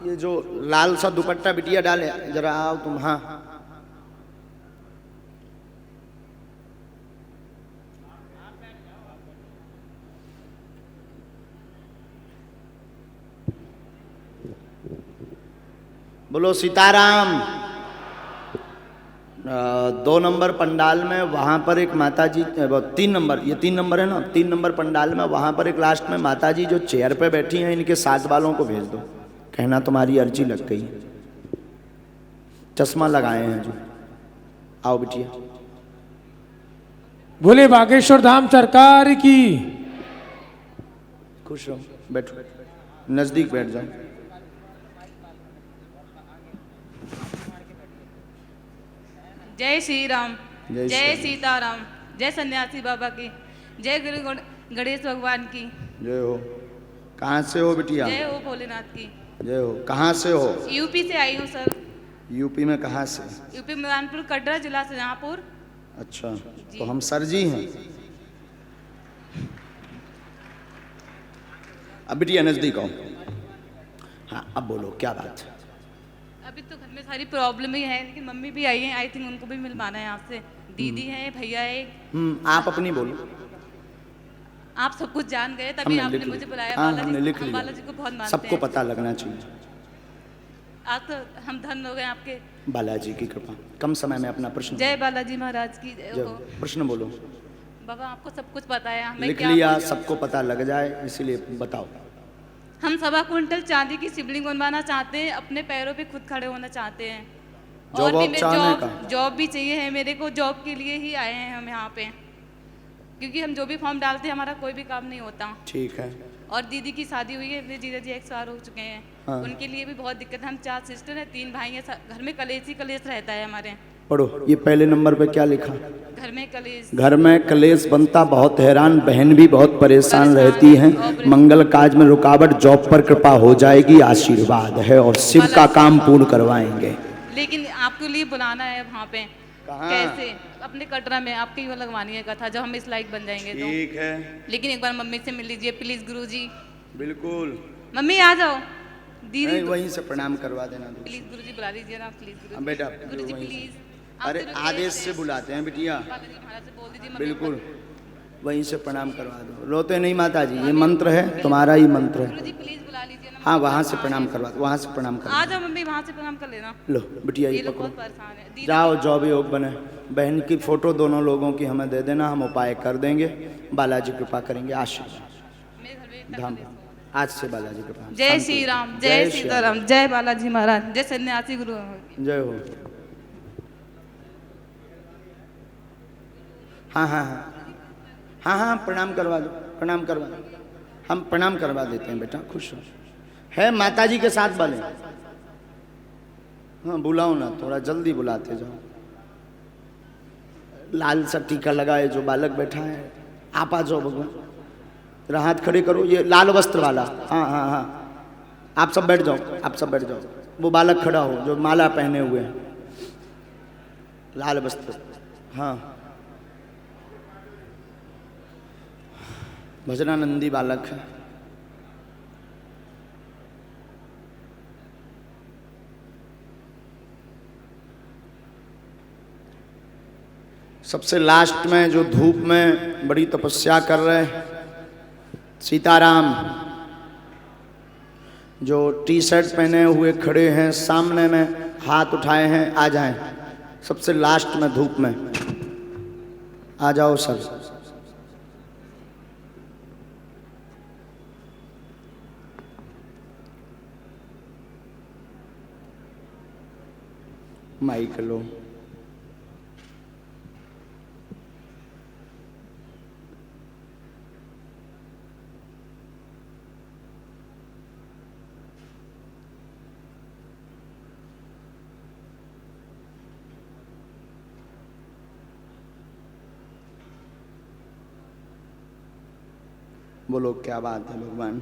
ये जो लाल सा दुपट्टा बिटिया डाले, जरा आओ तुम। हाँ बोलो सीताराम। 2 नंबर पंडाल में वहाँ पर एक माता जी, 3 नंबर, ये 3 नंबर है ना, 3 नंबर पंडाल में वहाँ पर एक लास्ट में माता जी जो चेयर पे बैठी हैं, इनके साथ वालों को भेज दो, कहना तुम्हारी अर्जी लग गई। चश्मा लगाए हैं जो। आओ बिटिया। बोले बागेश्वर धाम सरकार की। खुश रहो, बैठो, नजदीक बैठ जाओ। जय श्री राम, जय सीताराम, जय सन्यासी बाबा की, जय गुरु गणेश भगवान की जय हो। कहाँ से हो बिटिया? जय हो भोलेनाथ की जय हो। कहाँ से हो? यूपी से आई हूँ सर। यूपी में कहाँ से? यूपी मुरानपुर कटरा जिला शाहजहाँपुर। अच्छा, तो हम सर जी हैं। अब बिटिया नजदीक आओ। हाँ अब बोलो क्या बात है? अभी तो घर में सारी प्रॉब्लम ही है, लेकिन मम्मी भी आई है, आई थिंक उनको भी मिलवाना है आपसे। दीदी है, भैया है। आप अपनी बोलो। आप सब कुछ जान गए तभी आपने मुझे बुलाया। हाँ, हमने लिख लिया। बालाजी को बहुत मानते सबको हैं। पता लगना चाहिए। आज तो हम धन हो गए आपके। बालाजी की कृपा। कम समय में अपना प्रश्न। जय बालाजी महाराज की जय हो। प्रश्न बोलो। बाबा आपको सब कुछ पता है, हमें लिख क्या लिया, सबको पता लग जाए इसीलिए बताओ। हम 1.25 क्विंटल चांदी की शिवलिंग बनवाना चाहते हैं, अपने पैरों पे खुद खड़े होना चाहते हैं। और भी जॉब भी चाहिए है मेरे को। जॉब के लिए ही आए हैं हम यहाँ पे, क्योंकि हम जो भी फॉर्म डालते हैं हमारा कोई भी काम नहीं होता। ठीक है। और दीदी की शादी हुई है, मेरे जीजा जी एक्सपायर हो चुके हैं। हाँ। उनके लिए भी बहुत दिक्कत है। हम 4 सिस्टर हैं, 3 भाई हैं। घर में कलेश ही कलेश रहता है हमारे। पढ़ो, ये पहले नंबर पे क्या लिखा? घर में कलेश। घर में कलेश बनता, बहुत हैरान, बहन भी बहुत परेशान रहती हैं। मंगल काज में रुकावट, जॉब पर कृपा हो जाएगी, आशीर्वाद है और शिव का काम पूर्ण करवाएंगे। लेकिन आपके लिए बुलाना है वहाँ पे। कैसे? अपने कटरा में आपकी वो लगवानी है कथा, जब हम इस लायक बन जाएंगे तो। ठीक है। लेकिन एक बार मम्मी से मिल लीजिए प्लीज गुरुजी। बिल्कुल। मम्मी आ जाओ। दीदी वहीं से प्रणाम करवा देना। प्लीज गुरुजी बुला लीजिए ना, प्लीज गुरुजी। बेटा गुरुजी प्लीज। अरे आदेश से बुलाते हैं बिटिया। बालाजी महाराज से बोल दीजिए। बिल्कुल, वहीं से प्रणाम करवा दो। रोते नहीं माता जी, ये मंत्र है, तुम्हारा ही मंत्र है। गुरुजी प्लीज बुला लीजिए ना। हाँ वहाँ से प्रणाम करवा दो, वहाँ से प्रणाम करवा। आ जाओ मम्मी, वहाँ से प्रणाम कर लेना। लो बिटिया ये ये लोग पकड़ो, बहुत परेशान है। जाओ जॉब योग बने। बहन की फोटो दोनों लोगों की हमें दे देना, हम उपाय कर देंगे। बालाजी कृपा करेंगे। आशीर्वाद मेरे घर में धाम आज से बालाजी कृपा। जय श्री राम, जय सीताराम, जय बालाजी महाराज, जय सन्यासी गुरु। जय हो। हाँ हाँ हाँ हाँ हाँ प्रणाम करवा दो, प्रणाम करवा दो। हम प्रणाम करवा देते हैं बेटा, खुश हो। है माता जी के साथ वाले? हाँ बुलाओ ना, थोड़ा जल्दी बुलाते जाओ। लाल सा टीका लगाए जो बालक बैठा है, आप आ जाओ भगवान। जरा हाथ खड़े करो, ये लाल वस्त्र वाला। हाँ हाँ हाँ आप सब बैठ जाओ, आप सब बैठ जाओ। वो बालक खड़ा हो जो माला पहने हुए हैं, लाल वस्त्र। हाँ भजनानंदी बालक है। सबसे लास्ट में जो धूप में बड़ी तपस्या कर रहे हैं, सीताराम, जो टी शर्ट पहने हुए खड़े हैं, सामने में हाथ उठाए हैं, आ जाएं। सबसे लास्ट में धूप में आ जाओ सर। माइक लो। बोलो क्या बात है भगवान?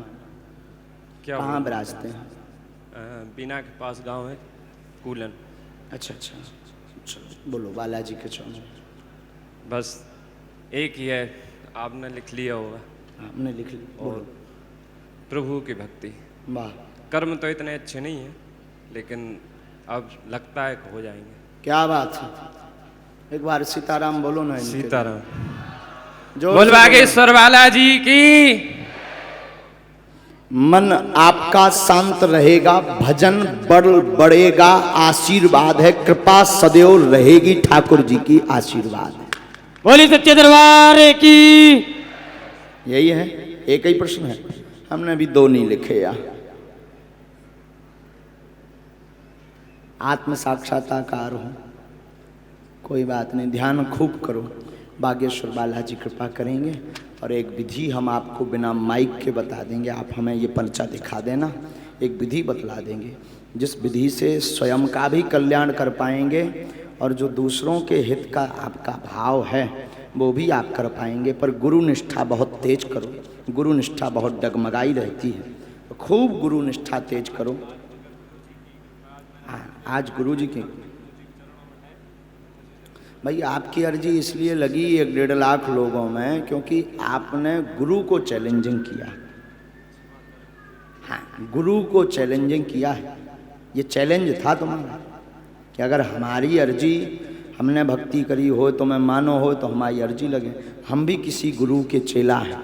क्या कहाँ विराजते हैं? बीना के पास गांव है, कूलन। अच्छा अच्छा अच्छा, बोलो बालाजी के चरणों। बस एक ही है, आपने लिख लिया होगा। आपने लिख लिया। और प्रभु की भक्ति। वाह, कर्म तो इतने अच्छे नहीं हैं, लेकिन अब लगता है कि हो जाएंगे। क्या बात है, एक बार सीताराम बोलो ना इनके। सीताराम। जोर बोल से बागेश्वर बालाजी की। मन आपका शांत रहेगा, भजन बढ़ेगा, आशीर्वाद है, कृपा सदैव रहेगी, ठाकुर जी की आशीर्वाद है। बोली सच्चे दरबार की। यही है, एक ही प्रश्न है, हमने अभी दो नहीं लिखे यार। आत्म साक्षात्कार हो, कोई बात नहीं, ध्यान खूब करो, बागेश्वर बालाजी कृपा करेंगे। और एक विधि हम आपको बिना माइक के बता देंगे, आप हमें ये पर्चा दिखा देना, एक विधि बतला देंगे जिस विधि से स्वयं का भी कल्याण कर पाएंगे और जो दूसरों के हित का आपका भाव है वो भी आप कर पाएंगे। पर गुरु निष्ठा बहुत तेज करो, गुरु निष्ठा बहुत डगमगाई रहती है, तो खूब गुरु निष्ठा तेज करो। आज गुरु जी की भाई आपकी अर्जी इसलिए लगी 1-1.5 लाख लोगों में क्योंकि आपने गुरु को चैलेंजिंग किया। हाँ, गुरु को चैलेंजिंग किया है, ये चैलेंज था तुम्हारा कि अगर हमारी अर्जी, हमने भक्ति करी हो तो मैं मानो हो तो हमारी अर्जी लगे, हम भी किसी गुरु के चेला हैं।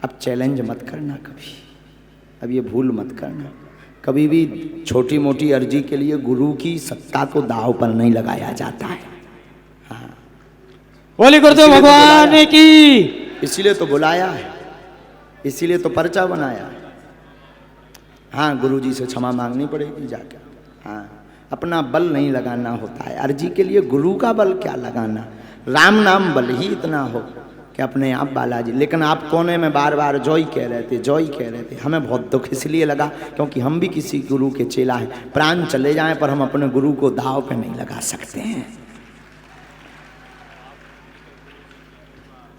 अब चैलेंज मत करना कभी, अब ये भूल मत करना, कभी भी छोटी मोटी अर्जी के लिए गुरु की सत्ता को दांव पर नहीं लगाया जाता है। हाँ, बोली गुरुदेव भगवान की। इसीलिए तो बुलाया है, इसीलिए तो पर्चा बनाया है। हाँ, गुरु जी से क्षमा मांगनी पड़ेगी जाकर। हाँ, अपना बल नहीं लगाना होता है अर्जी के लिए, गुरु का बल क्या लगाना, राम नाम बल ही इतना हो कि अपने आप बालाजी। लेकिन आप कोने में बार बार जॉय कह रहे थे, जॉय कह रहे थे, हमें बहुत दुख इसलिए लगा क्योंकि हम भी किसी गुरु के चेला हैं। प्राण चले जाएं पर हम अपने गुरु को दांव पे नहीं लगा सकते हैं।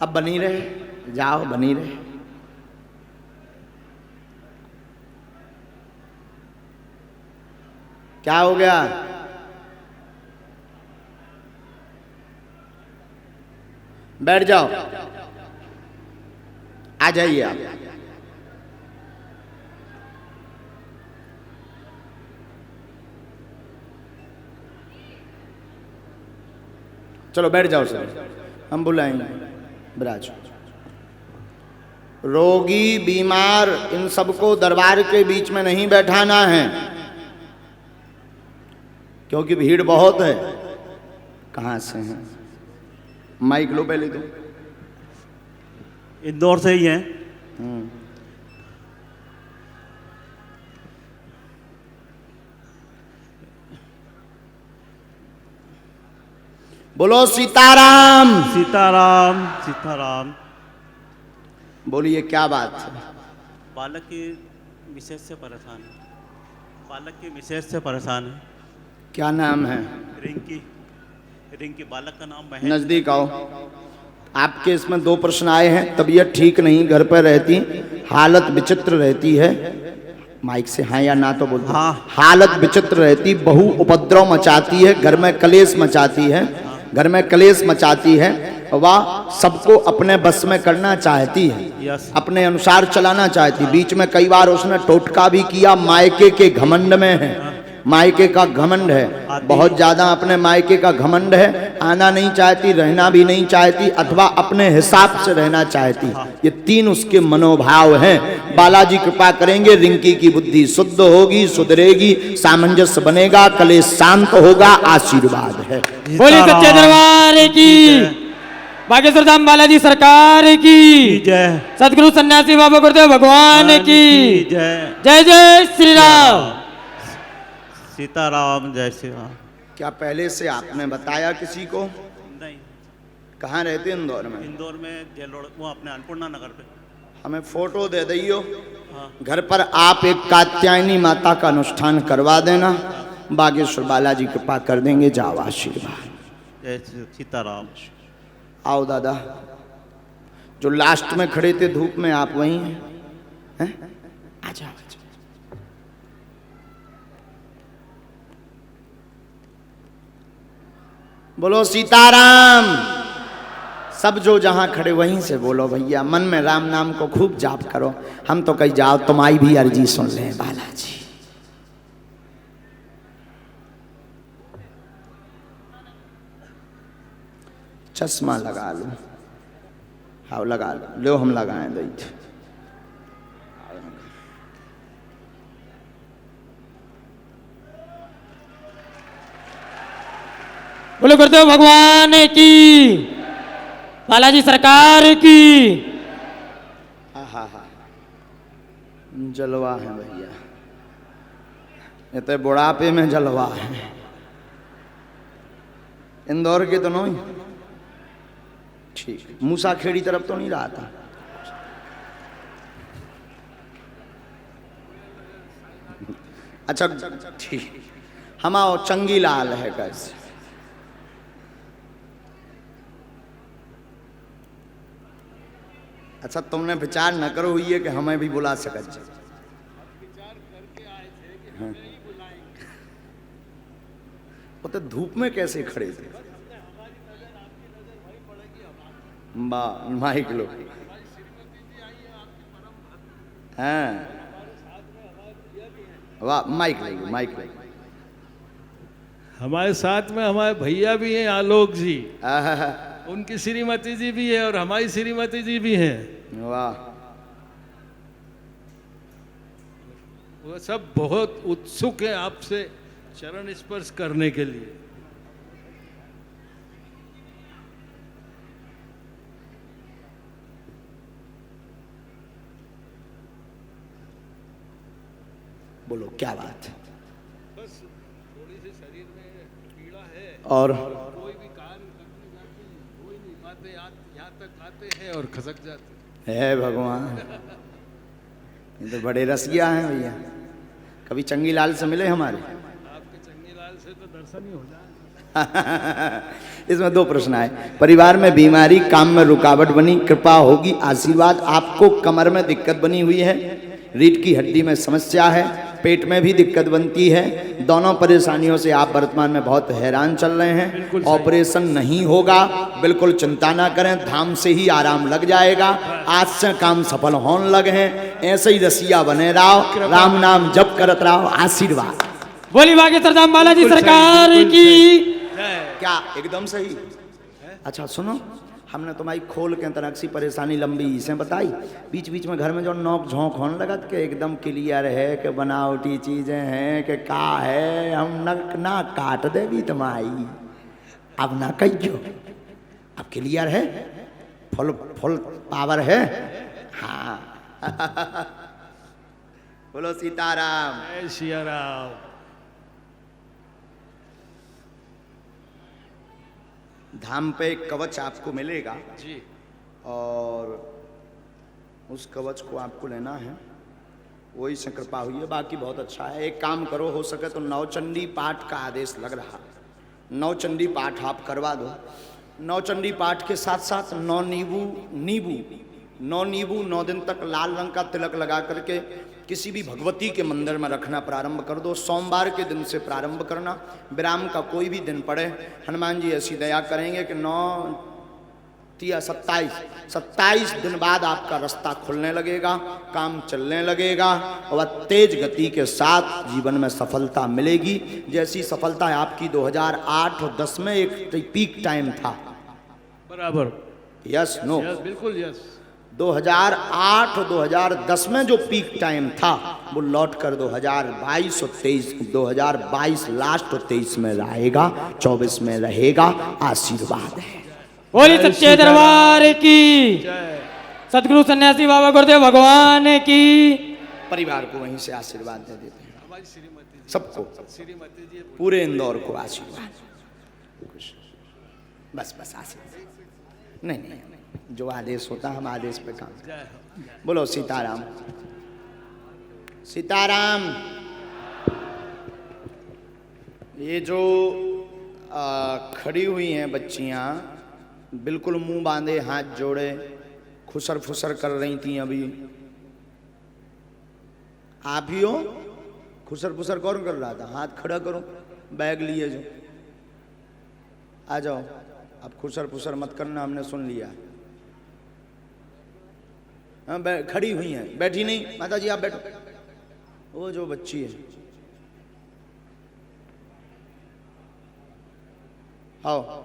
अब बनी रहे, जाओ बनी रहे। क्या हो गया? बैठ जाओ, आ जाइए आप। चलो बैठ जाओ सर, हम बुलाएंगे। विराज, रोगी बीमार इन सबको दरबार के बीच में नहीं बैठाना है क्योंकि भीड़ बहुत है। कहाँ से हैं? माइक लो पहले तो। इंदौर से ही हैं। बोलो सीताराम। सीताराम सीताराम। बोलिए क्या बात है? बालक की मिसेज से परेशान है, बालक की मिसेज से परेशान है। क्या नाम है? रिंकी, रिंकी, बालक का नाम महेश। नजदीक आओ। आपके इसमें 2 प्रश्न आए हैं। तबीयत ठीक नहीं, घर पर रहती, हालत विचित्र रहती है। माइक से हाँ या ना तो बोलते। हाँ। हालत विचित्र रहती, बहु उपद्रव मचाती है, घर में कलेश मचाती है, घर में कलेश मचाती है। वह सबको अपने बस में करना चाहती है, यस। अपने अनुसार चलाना चाहती। बीच में कई बार उसने टोटका भी किया, मायके के घमंड में है, मायके का घमंड है, बहुत ज्यादा अपने मायके का घमंड है। आना नहीं चाहती, रहना भी नहीं चाहती, अथवा अपने हिसाब से रहना चाहती। ये 3 उसके मनोभाव हैं। बालाजी कृपा करेंगे, रिंकी की बुद्धि शुद्ध होगी, सुधरेगी, सामंजस्य बनेगा, कलेश शांत होगा, आशीर्वाद है। बोली सच्चे दरबार की, बागेश्वर धाम बालाजी सरकार की जय, सदगुरु सन्यासी बाबा गुरुदेव भगवान की जय। जय जय श्री राम। सीताराम, जय श्री राम। क्या पहले से आपने बताया किसी को? नहीं, कहाँ रहते हैं? इंदौर में। इंदौर में जेल रोड, वो अपने अन्नपूर्णा नगर पे। हमें फोटो दे दियो, हाँ। घर पर आप एक कात्यायनी माता का अनुष्ठान करवा देना, बागेश्वर बालाजी कृपा कर देंगे। जाओ, आशीर्वाद। जय सीताराम। आओ दादा, जो लास्ट में खड़े थे धूप में, आप वहीं हैं? आजा। बोलो सीताराम। सब जो जहां खड़े वहीं से बोलो भैया, मन में राम नाम को खूब जाप करो। हम तो कहीं जाओ तुम्हारी भी अर्जी सुन ले बालाजी। चश्मा लगा लो, हाँ लगा लो, हम लगाएं दैथ। बोलो गुरुदेव भगवान की, बालाजी सरकार की। हा जलवा है भैया, ये तो बुढ़ापे में जलवा है। इंदौर के तो नहीं, ठीक मूसा खेड़ी तरफ तो नहीं रहा था। अच्छा ठीक, हम आओ चंगी लाल है कैसे। अच्छा तुमने विचार न करो हुई है कि हमें भी बुला सकते। हाँ। वो तो धूप में कैसे खड़े थे। माइक लो। हाँ वाह, माइक ले, माइक ले। हमारे साथ में हमारे भैया भी हैं आलोक जी, आहा, उनकी श्रीमती जी भी है और हमारी श्रीमती जी भी हैं। वाह, वो सब बहुत उत्सुक हैं आपसे चरण स्पर्श करने के लिए। बोलो क्या बात है। बस थोड़ी सी शरीर में पीड़ा है और कोई भी कार्य करने जाते हैं हो ही नहीं पाते, यहाँ तक आते हैं और खसक जाते हैं। है भगवान, ये तो बड़े रसिया हैं भैया। कभी चंगी लाल से मिले हमारे? आपके चंगीलाल से तो दर्शन ही हो जाए। इसमें दो प्रश्न आए। परिवार में बीमारी, काम में रुकावट बनी, कृपा होगी, आशीर्वाद। आपको कमर में दिक्कत बनी हुई है, रीढ़ की हड्डी में समस्या है, पेट में भी दिक्कत बनती है। दोनों परेशानियों से आप वर्तमान में बहुत हैरान चल रहे हैं। ऑपरेशन नहीं होगा, बिल्कुल चिंता ना करें, धाम से ही आराम लग जाएगा। आज से काम सफल होने लगे हैं। ऐसे ही रसिया बने रहो, राम नाम जप करत रहो, आशीर्वाद। बोली बागेश्वर धाम बालाजी सरकार की। क्या एकदम सही? अच्छा सुनो, हमने तुम्हारी खोल के तनक्सी परेशानी लंबी से बताई। बीच बीच में घर में जो नोक झोंक होने लगा कि एकदम क्लियर है कि बनावटी चीजें हैं कि का है, हम नक ना काट दे भी तुम्हारी। अब ना कहियो, अब क्लियर है, फुल फुल पावर है। हाँ बोलो सीताराम। जय सिया राम। धाम पे एक कवच आपको मिलेगा जी, और उस कवच को आपको लेना है, वही से कृपा हुई है। बाकी बहुत अच्छा है। एक काम करो, हो सके तो नवचंडी पाठ का आदेश लग रहा, नवचंडी पाठ आप करवा दो। नवचंडी पाठ के साथ साथ 9 नींबू 9 दिन तक लाल रंग का तिलक लगा करके किसी भी भगवती के मंदिर में रखना प्रारंभ कर दो। सोमवार के दिन से प्रारंभ करना, विराम का कोई भी दिन पड़े। हनुमान जी ऐसी दया करेंगे कि 27 दिन बाद आपका रास्ता खुलने लगेगा, काम चलने लगेगा और तेज गति के साथ जीवन में सफलता मिलेगी। जैसी सफलता है आपकी 2008 और 10 में एक पीक टाइम था। बराबर। Yes no? यस, बिल्कुल यस। 2008 और 2010 में जो पीक टाइम था वो लौट कर 2022 और 23, 2022 लास्ट और 23 में रहेगा, 24 में रहेगा। आशीर्वाद है। बोली सच्चे दरबार की, सतगुरु सन्यासी बाबा गुरुदेव भगवान की। परिवार को वहीं से आशीर्वाद दे देते हैं, हमारी श्रीमती जी, सबको, श्रीमती जी पूरे इंदौर को आशीर्वाद। बस आशीर्वाद नहीं, जो आदेश होता हम आदेश पे काम। बोलो सीताराम। सीताराम। ये जो खड़ी हुई हैं बच्चियां, बिल्कुल मुंह बांधे, हाथ जोड़े, खुसर फुसर कर रही थी अभी। आप ही हो? खुसर फुसर कौन कर रहा था? हाथ खड़ा करो, बैग लिए जो, आ जाओ। अब खुसर फुसर मत करना, हमने सुन लिया। हाँ खड़ी हुई हैं, बैठी नहीं। माता जी आप बैठो। वो जो बच्ची है, आओ।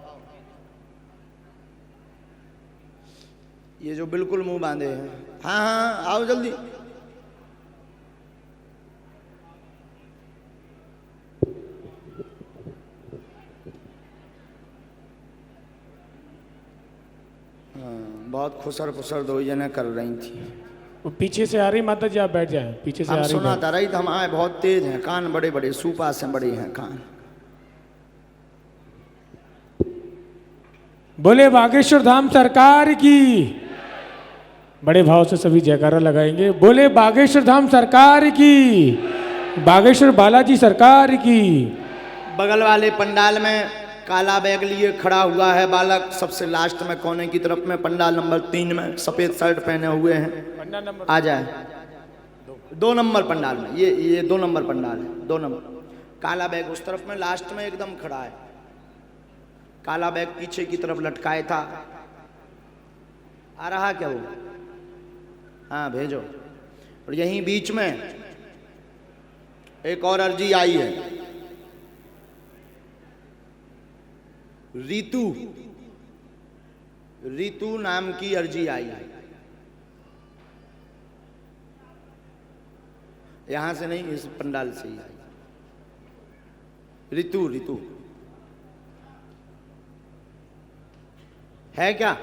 ये जो बिल्कुल मुंह बांधे हैं, हाँ हाँ आओ जल्दी। बहुत खुसर फुसर दो जने कर रही थी। वो पीछे से आ रही माता जी, आप बैठ जाए, पीछे से आ हम रही सुना था रही, हम आए, बहुत तेज हैं कान, बड़े बड़े सूपा से बड़े हैं कान। बोले बागेश्वर धाम सरकार की, बड़े भाव से सभी जयकारा लगाएंगे। बोले बागेश्वर धाम सरकार की, बागेश्वर बालाजी सरकार की। बगल वाले पंडाल में काला बैग लिए खड़ा हुआ है बालक, सबसे लास्ट में कोने की तरफ में, पंडाल नंबर 3 में, सफेद शर्ट पहने हुए हैं। आ जाए 2 नंबर पंडाल में, ये 2 नंबर पंडाल है, 2 नंबर। काला बैग उस तरफ में लास्ट में एकदम खड़ा है, काला बैग पीछे की तरफ लटकाए था। आ रहा क्या वो? हाँ भेजो। और यहीं बीच में एक और अर्जी आई है, रीतू नाम की अर्जी आई है। यहां से नहीं, इस पंडाल से ही आई। रीतू है क्या?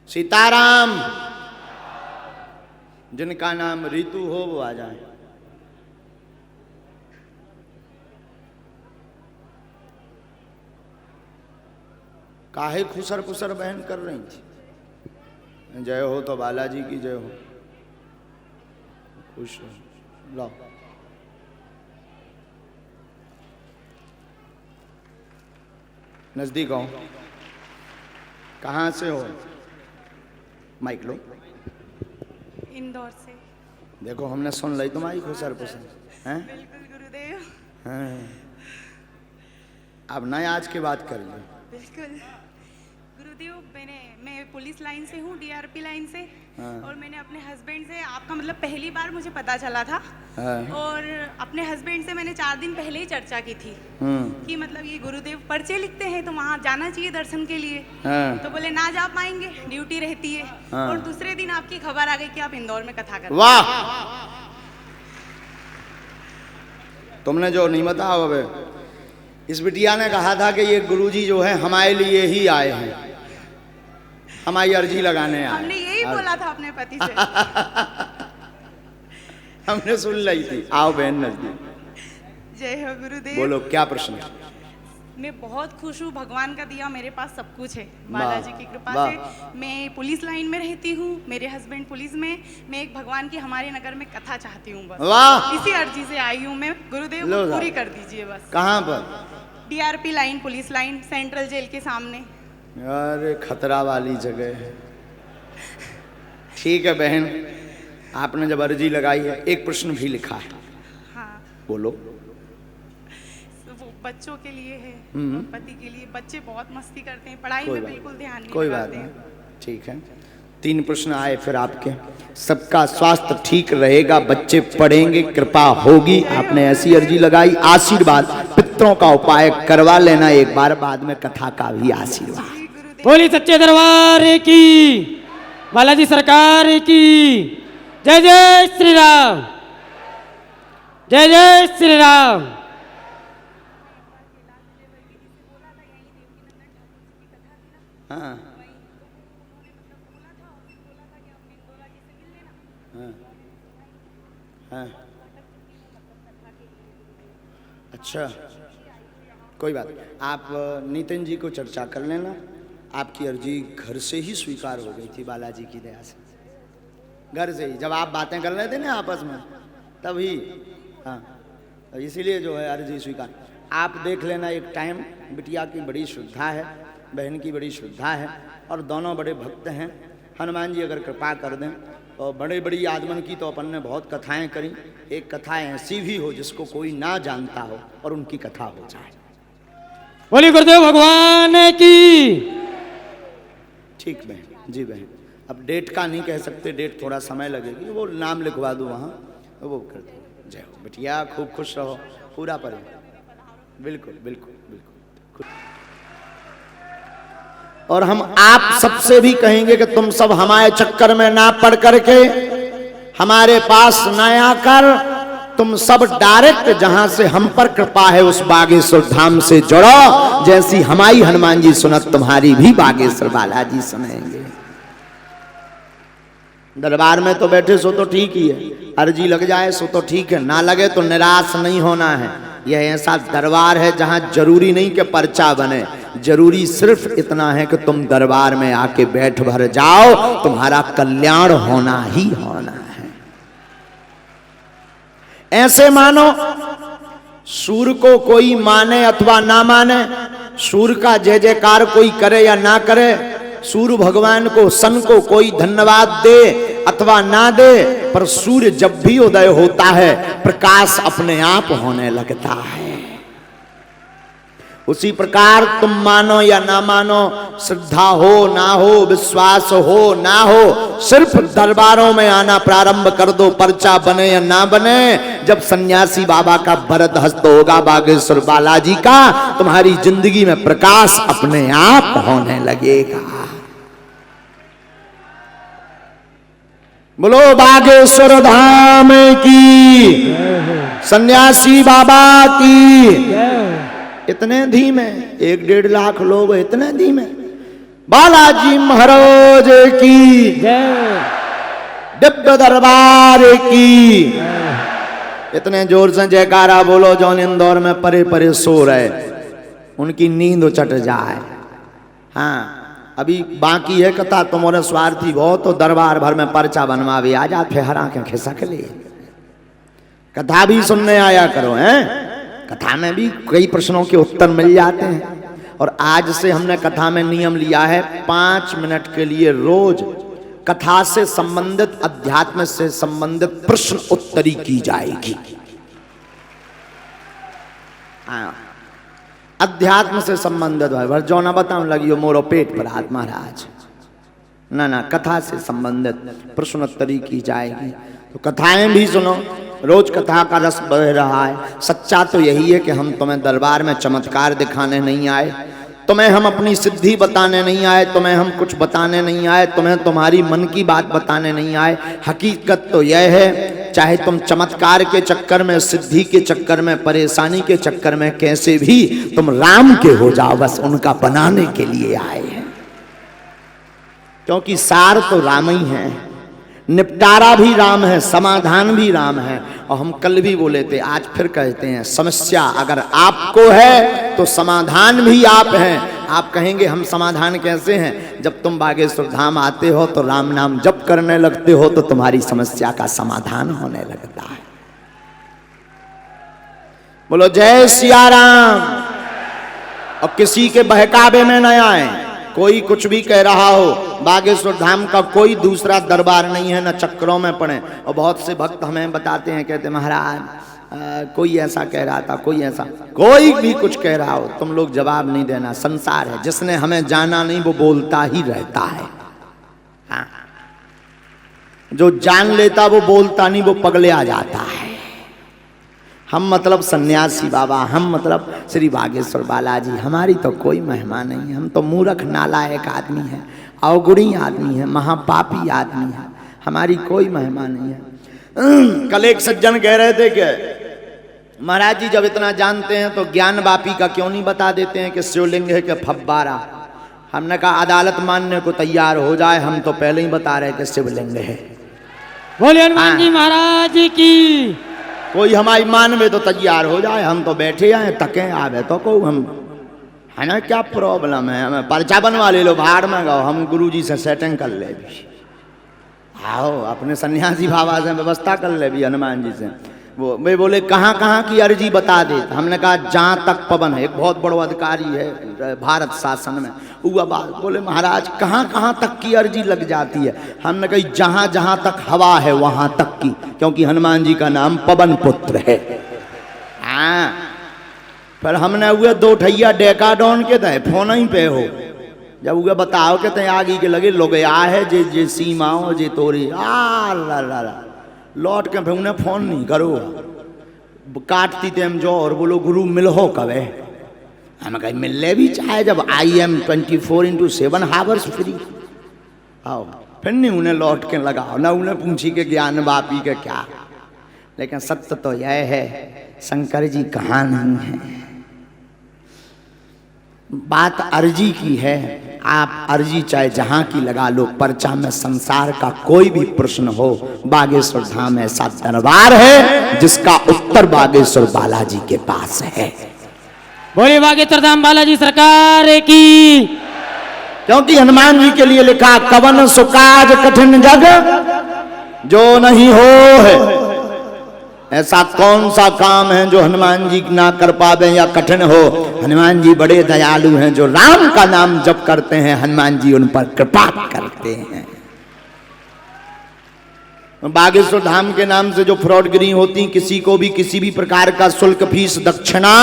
सीताराम। जिनका नाम रीतू हो वो आ जाए। काहे खुसर फुसर बहन कर रही थी? जय हो तो बालाजी की जय हो। खुश हो, लाओ। नजदीक आओ। कहाँ से हो? माइक लो। इंदौर से। देखो हमने सुन ली तुम्हारी खुसर फुसर हैं। बिल्कुल गुरुदेव। हाँ। अब नए आज की बात कर लो। बिल्कुल गुरुदेव, मैं पुलिस लाइन से हूँ, डीआरपी लाइन से। हाँ। और मैंने अपने हस्बैंड से, आपका मतलब पहली बार मुझे पता चला था। हाँ। और अपने हस्बैंड से मैंने 4 दिन पहले ही चर्चा की थी कि मतलब ये गुरुदेव पर्चे लिखते हैं तो वहाँ जाना चाहिए दर्शन के लिए। हाँ। तो बोले ना जा पाएंगे, ड्यूटी रहती है। हाँ। और दूसरे दिन आपकी खबर आ गई कि आप इंदौर में कथा कर। वाह, तुमने जो नहीं बताया अब, इस बिटिया ने कहा था कि ये गुरुजी जो है हमारे लिए ही आए हैं, हमारी अर्जी लगाने आए। हमने यही बोला था अपने पति से। हमने सुन ली थी। आओ बहन नजदीक। जय हो गुरुदेव। बोलो क्या प्रश्न है? मैं बहुत खुश हूँ, भगवान का दिया मेरे पास सब कुछ है, वाह, बालाजी की कृपा वाह। से। मैं पुलिस लाइन में रहती हूँ, मेरे हस्बैंड पुलिस में। मैं एक भगवान की हमारे नगर में कथा चाहती हूँ बस। वाह। इसी अर्जी से आई हूँ मैं। गुरुदेव लो पूरी साहब। कर दीजिए बस। कहाँ पर? DRP line, police line, central jail के सामने। अरे खतरा वाली जगह है। ठीक है बहन, आपने जब अर्जी लगाई है, एक प्रश्न भी लिखा है। हाँ, बोलो। वो बच्चों के लिए है, हम्म। पति के लिए। बच्चे बहुत मस्ती करते हैं, पढ़ाई कोई में बात बिल्कुल ध्यान नहीं कोई बात लगाते नहीं, हैं। ठीक है। 3 प्रश्न आए फिर आपके। सबका स्वास्थ्य ठीक रहेगा, बच्चे पढ़ेंगे, कृपा होगी। आपने ऐसी अर्जी लगाई, आशीर्वाद पितरों का उपाय करवा लेना एक बार, बाद में कथा का भी आशीर्वाद। जी गुरुदेव। बोली सच्चे दरबार की, बालाजी सरकार की। जय जय श्री राम, जय जय श्री राम। हाँ हाँ हाँ। अच्छा कोई बात नहीं। आप नितिन जी को चर्चा कर लेना। आपकी अर्जी घर से ही स्वीकार हो गई थी बालाजी की दया से। घर से ही जब आप बातें कर रहे थे ना आपस में, तभी। हाँ, तो इसीलिए जो है अर्जी स्वीकार। आप देख लेना एक टाइम। बिटिया की बड़ी श्रद्धा है, बहन की बड़ी श्रद्धा है, और दोनों बड़े भक्त हैं। हनुमान जी अगर कृपा कर दें और बड़े बड़ी आदमन की तो अपन ने बहुत कथाएं करी। एक कथा ऐसी भी हो जिसको कोई ना जानता हो और उनकी कथा हो जाए। बोलिए गुरुदेव भगवान की। ठीक बहन जी, बहन अब डेट का नहीं कह सकते, डेट थोड़ा समय लगेगी, वो नाम लिखवा दूँ वहाँ तो वो कर दो। जय हो बिटिया, खूब खुश रहो, पूरा परिवार। बिल्कुल बिल्कुल बिल्कुल। और हम आप सबसे भी कहेंगे कि तुम सब हमारे चक्कर में ना पड़ करके, हमारे पास न आकर, तुम सब डायरेक्ट जहां से हम पर कृपा है उस बागेश्वर धाम से जुड़ो। जैसी हमारी हनुमान जी सुनत, तुम्हारी भी बागेश्वर बालाजी सुनेंगे। दरबार में तो बैठे सो तो ठीक ही है, अर्जी लग जाए सो तो ठीक है, ना लगे तो निराश नहीं होना है। यह ऐसा दरबार है जहां जरूरी नहीं कि पर्चा बने, जरूरी सिर्फ इतना है कि तुम दरबार में आके बैठ भर जाओ, तुम्हारा कल्याण होना ही होना है। ऐसे मानो सूर को कोई माने अथवा ना माने, सूर का जय जयकार कोई करे या ना करे, सूर्य भगवान को सन को कोई धन्यवाद दे अथवा ना दे, पर सूर्य जब भी उदय होता है प्रकाश अपने आप होने लगता है। उसी प्रकार तुम मानो या ना मानो, श्रद्धा हो ना हो, विश्वास हो ना हो, सिर्फ दरबारों में आना प्रारंभ कर दो, पर्चा बने या ना बने। जब सन्यासी बाबा का वरद हस्त होगा बागेश्वर बालाजी का, तुम्हारी जिंदगी में प्रकाश अपने आप होने लगेगा। बोलो बागेश्वर धाम की, सन्यासी बाबा की। इतने धीमे 1-1.5 लाख लोग इतने धीमे। बालाजी महाराज की, दिव्य दरबार की। इतने जोर से जयकारा बोलो जौन इंदौर में परे परे सो रहे, उनकी नींद उचट जाए। हाँ, अभी बाकी है कथा, तुम्हारे स्वार्थी बहुत तो दरबार भर में पर्चा बनवावे आ जा, फिर हरा के खिसक ले। कथा भी सुनने आया करो, हैं? कथा में भी कई प्रश्नों के उत्तर मिल जाते हैं। और आज से हमने कथा में नियम लिया है, 5 मिनट के लिए रोज कथा से संबंधित, अध्यात्म से संबंधित प्रश्न उत्तरी की जाएगी। अध्यात्म से संबंधित है, जो ना बताऊं लगियो मोरो पेट पर हाथ महाराज, ना कथा से संबंधित प्रश्नोत्तरी की जाएगी। तो कथाएं भी सुनो, रोज कथा का रस बह रहा है। सच्चा तो यही है कि हम तुम्हें दरबार में चमत्कार दिखाने नहीं आए, तुम्हें हम अपनी सिद्धि बताने नहीं आए, तुम्हें हम कुछ बताने नहीं आए, तुम्हें तुम्हारी मन की बात बताने नहीं आए। हकीकत तो यह है, चाहे तुम चमत्कार के चक्कर में, सिद्धि के चक्कर में, परेशानी के चक्कर में कैसे भी तुम राम के हो जाओ, बस उनका बनाने के लिए आए हैं। क्योंकि सार तो राम ही है, निपटारा भी राम है, समाधान भी राम है। और हम कल भी बोले थे, आज फिर कहते हैं, समस्या अगर आपको है तो समाधान भी आप हैं। आप कहेंगे हम समाधान कैसे हैं? जब तुम बागेश्वर धाम आते हो तो राम नाम जप करने लगते हो तो तुम्हारी समस्या का समाधान होने लगता है। बोलो जय सिया राम। और किसी के बहकावे में न आए, कोई कुछ भी कह रहा हो, बागेश्वर धाम का कोई दूसरा दरबार नहीं है, न चक्करों में पड़े। और बहुत से भक्त हमें बताते हैं, कहते महाराज कोई ऐसा कह रहा था, कोई ऐसा, कोई भी कुछ कह रहा हो, तुम लोग जवाब नहीं देना। संसार है, जिसने हमें जाना नहीं वो बोलता ही रहता है। हाँ, जो जान लेता वो बोलता नहीं, वो पगले आ जाता है। हम मतलब सन्यासी बाबा, हम मतलब श्री बागेश्वर बालाजी, हमारी तो कोई महिमा नहीं है। हम तो मूर्ख नालायक आदमी है, अवगुणी आदमी है, महापापी आदमी है, हमारी कोई महिमा नहीं है। कल एक सज्जन कह रहे थे कि महाराज जी जब इतना जानते हैं तो ज्ञान वापी का क्यों नहीं बता देते हैं कि शिवलिंग है कि फव्वारा। हमने कहा अदालत मानने को तैयार हो जाए, हम तो पहले ही बता रहे कि शिवलिंग है। बोले हनुमान जी महाराज की। कोई हमारी मान में तो तैयार हो जाए, हम तो बैठे आए तके आवे तो को हम, है ना, क्या प्रॉब्लम है? हमें पर्चा बनवा ले लो, भाड़ में गाओ, हम गुरुजी से सेटिंग कर ले भी, आओ अपने सन्यासी बाबा से व्यवस्था कर ले भी, हनुमान जी से। वो वे बोले कहाँ कहाँ की अर्जी बता दे। हमने कहा जहाँ तक पवन है, एक बहुत बड़ा अधिकारी है भारत शासन में, वो बात बोले महाराज कहाँ कहाँ तक की अर्जी लग जाती है। हमने कही जहाँ जहाँ तक हवा है वहाँ तक की, क्योंकि हनुमान जी का नाम पवन पुत्र है। हाँ, फिर हमने हुए 2 ठैया डेकाडोन के थे फोन ही पे हो, जब हुए बताओ के ते आगे के लगे लोग आ है जे सीमाओं जे तोरी आ ला ला ला लौट के फिर उन्हें फोन नहीं करो, काटती थे हम जो और बोलो गुरु मिल हो कवे। हमें कहीं मिलने भी चाहे जब IM 24/7 हावर्स फ्री। आओ फिर नहीं उन्हें लौट के लगाओ, ना उन्हें पूछी के ज्ञान वापी के क्या। लेकिन सत्य तो यह है शंकर जी कहाँ नहीं है। बात अर्जी की है, आप अर्जी चाहे जहां की लगा लो, पर्चा में संसार का कोई भी प्रश्न हो, बागेश्वर धाम ऐसा दरबार है जिसका उत्तर बागेश्वर बालाजी के पास है। बोले बागेश्वर धाम बालाजी सरकार की। क्योंकि हनुमान जी के लिए लिखा कवन सुकाज कठिन जग जो नहीं हो है। ऐसा कौन सा काम है जो हनुमान जी ना कर पावे या कठिन हो। हनुमान जी बड़े दयालु हैं, जो राम का नाम जप करते हैं हनुमान जी उन पर कृपा करते हैं। बागेश्वर धाम के नाम से जो फ्रॉडगिरी होती, किसी को भी किसी भी प्रकार का शुल्क फीस दक्षिणा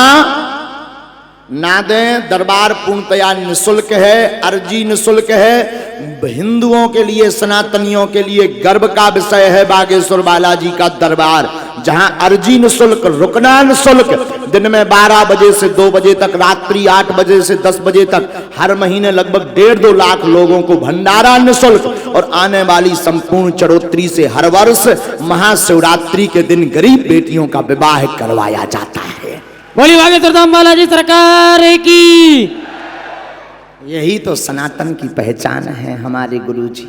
ना दें। दरबार पूर्णतया निःशुल्क है, अर्जी निःशुल्क है। हिंदुओं के लिए, सनातनियों के लिए गर्व का विषय है बागेश्वर बालाजी का दरबार, जहां अर्जी निःशुल्क, रुकना निःशुल्क, दिन में 12 बजे से 2 बजे तक, रात्रि 8 बजे से 10 बजे तक, हर महीने लगभग 1.5-2 लाख लोगों को भंडारा निःशुल्क, और आने वाली संपूर्ण चढ़ोतरी से हर वर्ष महाशिवरात्रि के दिन गरीब बेटियों का विवाह करवाया जाता है। बोली बागेश्वर धाम बालाजी सरकार की। यही तो सनातन की पहचान है हमारे गुरु जी।